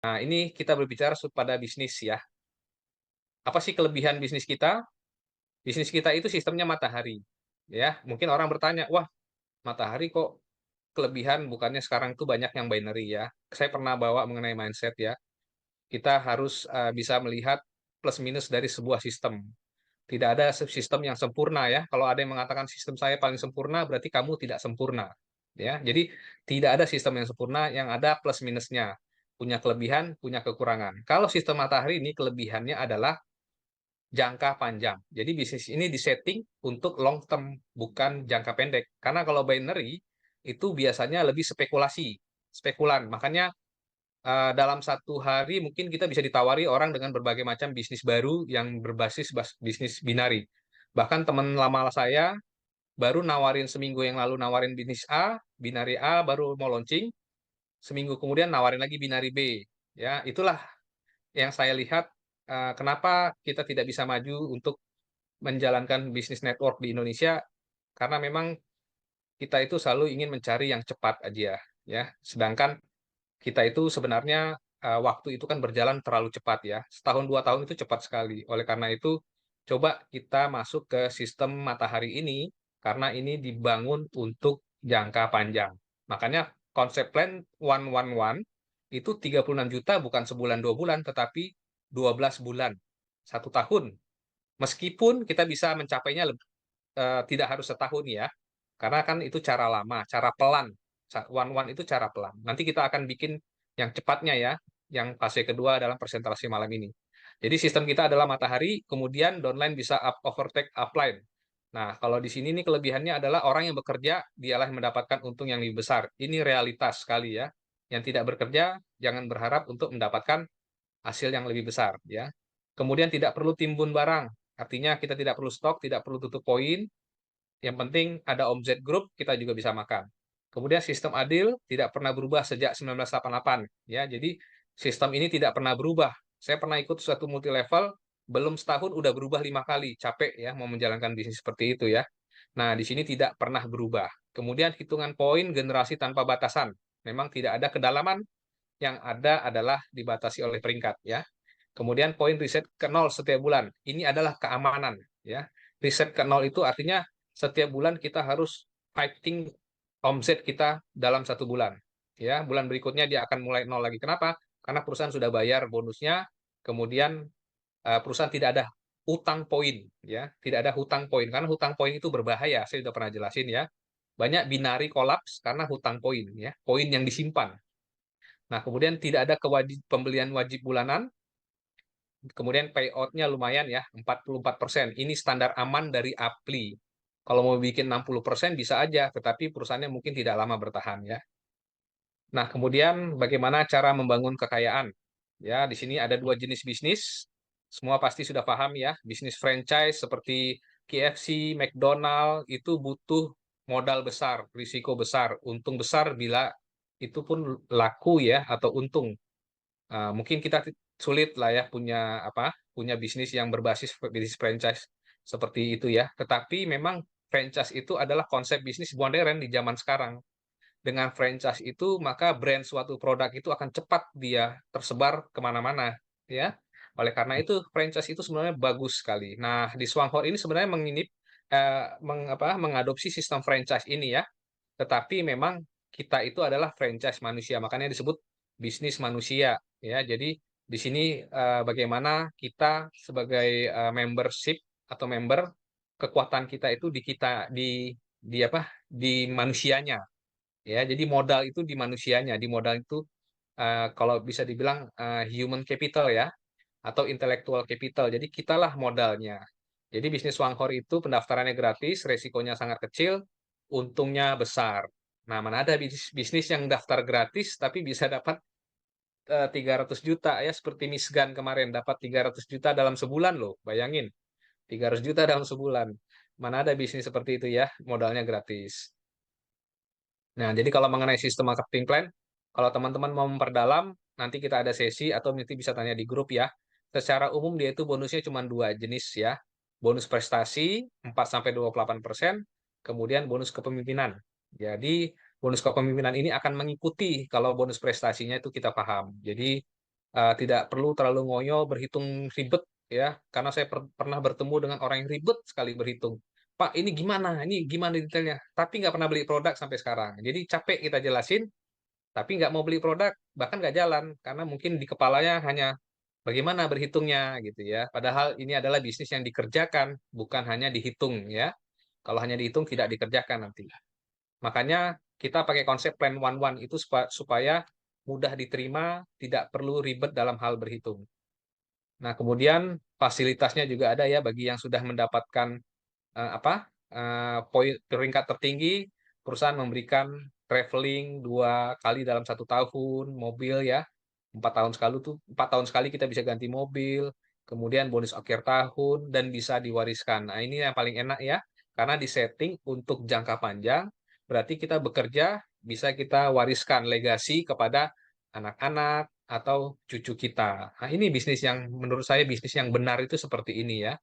Nah, ini kita berbicara pada bisnis ya. Apa sih kelebihan bisnis kita? Bisnis kita itu sistemnya matahari. Ya, mungkin orang bertanya, "Wah, matahari kok kelebihan bukannya sekarang tuh banyak yang binary ya?" Saya pernah bawa mengenai mindset ya. Kita harus bisa melihat plus minus dari sebuah sistem. Tidak ada sistem yang sempurna ya. Kalau ada yang mengatakan sistem saya paling sempurna, berarti kamu tidak sempurna. Ya, jadi tidak ada sistem yang sempurna, yang ada plus minusnya. Punya kelebihan, punya kekurangan. Kalau sistem matahari ini kelebihannya adalah jangka panjang. Jadi bisnis ini disetting untuk long term, bukan jangka pendek. Karena kalau binary itu biasanya lebih spekulasi, spekulan. Makanya dalam satu hari mungkin kita bisa ditawari orang dengan berbagai macam bisnis baru yang berbasis bisnis binari. Bahkan teman lama saya baru nawarin seminggu yang lalu nawarin bisnis A, binari A baru mau launching, seminggu kemudian nawarin lagi binari B. Ya, itulah yang saya lihat kenapa kita tidak bisa maju untuk menjalankan bisnis network di Indonesia karena memang kita itu selalu ingin mencari yang cepat aja ya. Sedangkan kita itu sebenarnya waktu itu kan berjalan terlalu cepat ya. Setahun 2 tahun itu cepat sekali. Oleh karena itu, coba kita masuk ke sistem matahari ini karena ini dibangun untuk jangka panjang. Makanya konsep plan 111 itu 36 juta bukan sebulan 2 bulan, tetapi 12 bulan, 1 tahun. Meskipun kita bisa mencapainya tidak harus setahun ya, karena kan itu cara lama, cara pelan. One-one itu cara pelan. Nanti kita akan bikin yang cepatnya ya, yang fase kedua dalam presentasi malam ini. Jadi sistem kita adalah matahari, kemudian downline bisa overtake upline. Nah, kalau di sini nih kelebihannya adalah orang yang bekerja, dialah yang mendapatkan untung yang lebih besar. Ini realitas sekali ya. Yang tidak bekerja, jangan berharap untuk mendapatkan hasil yang lebih besar ya. Kemudian tidak perlu timbun barang, artinya kita tidak perlu stok, tidak perlu tutup poin, yang penting ada omzet grup, kita juga bisa makan. Kemudian sistem adil tidak pernah berubah sejak 1988 ya. Jadi sistem ini tidak pernah berubah. Saya pernah ikut suatu multi level, belum setahun udah berubah 5 kali. Capek ya mau menjalankan bisnis seperti itu ya. Nah, di sini tidak pernah berubah. Kemudian hitungan poin generasi tanpa batasan. Memang tidak ada kedalaman, yang ada adalah dibatasi oleh peringkat ya. Kemudian poin riset ke nol setiap bulan. Ini adalah keamanan ya. Riset ke nol itu artinya setiap bulan kita harus fighting omset kita dalam 1 bulan. Ya, bulan berikutnya dia akan mulai nol lagi. Kenapa? Karena perusahaan sudah bayar bonusnya, kemudian perusahaan tidak ada hutang poin, ya, tidak ada hutang poin karena hutang poin itu berbahaya. Saya sudah pernah jelasin ya. Banyak binari kolaps karena hutang poin, ya, poin yang disimpan. Nah, kemudian tidak ada pembelian wajib bulanan, kemudian payout-nya lumayan ya, 44%. Ini standar aman dari Apli. Kalau mau bikin 60% bisa aja, tetapi perusahaannya mungkin tidak lama bertahan ya. Nah, kemudian bagaimana cara membangun kekayaan? Ya, di sini ada dua jenis bisnis. Semua pasti sudah paham ya, bisnis franchise seperti KFC, McDonald itu butuh modal besar, risiko besar, untung besar bila itu pun laku ya atau untung. Mungkin kita sulit lah ya punya bisnis yang berbasis bisnis franchise seperti itu ya. Tetapi memang franchise itu adalah konsep bisnis modern di zaman sekarang. Dengan franchise itu maka brand suatu produk itu akan cepat dia tersebar kemana-mana ya. Oleh karena itu franchise itu sebenarnya bagus sekali. Nah di Swanghor ini sebenarnya mengadopsi sistem franchise ini ya. Tetapi memang kita itu adalah franchise manusia, makanya disebut bisnis manusia ya. Jadi di sini bagaimana kita sebagai membership atau member, kekuatan kita itu di apa di manusianya ya. Jadi modal itu di manusianya, di modal itu kalau bisa dibilang human capital ya atau intellectual capital. Jadi kitalah modalnya. Jadi bisnis Wanghor itu pendaftarannya gratis, resikonya sangat kecil, untungnya besar. Nah, mana ada bisnis yang daftar gratis tapi bisa dapat 300 juta ya, seperti Miss Gan kemarin dapat 300 juta dalam sebulan loh. Bayangin, 300 juta dalam sebulan. Mana ada bisnis seperti itu ya, modalnya gratis. Nah, jadi kalau mengenai sistem marketing plan, kalau teman-teman mau memperdalam, nanti kita ada sesi atau nanti bisa tanya di grup ya. Secara umum dia itu bonusnya cuma dua jenis ya. Bonus prestasi 4-28%, kemudian bonus kepemimpinan. Jadi bonus kepemimpinan ini akan mengikuti kalau bonus prestasinya itu kita paham. Jadi tidak perlu terlalu ngoyo berhitung ribet ya, karena saya pernah bertemu dengan orang yang ribet sekali berhitung. "Pak, ini gimana? Ini gimana detailnya?" Tapi nggak pernah beli produk sampai sekarang. Jadi capek kita jelasin, tapi nggak mau beli produk, bahkan nggak jalan, karena mungkin di kepalanya hanya, "Bagaimana berhitungnya?" Gitu ya. Padahal ini adalah bisnis yang dikerjakan, bukan hanya dihitung ya. Kalau hanya dihitung tidak dikerjakan nanti. Makanya kita pakai konsep plan one one itu supaya mudah diterima, tidak perlu ribet dalam hal berhitung. Nah, kemudian fasilitasnya juga ada ya bagi yang sudah mendapatkan, poin peringkat tertinggi, perusahaan memberikan traveling 2 kali dalam 1 tahun, mobil ya, 4 tahun sekali kita bisa ganti mobil, kemudian bonus akhir tahun dan bisa diwariskan. Nah, ini yang paling enak ya, karena disetting untuk jangka panjang, berarti kita bekerja bisa kita wariskan legasi kepada anak-anak atau cucu kita. Nah, ini bisnis yang menurut saya bisnis yang benar itu seperti ini ya.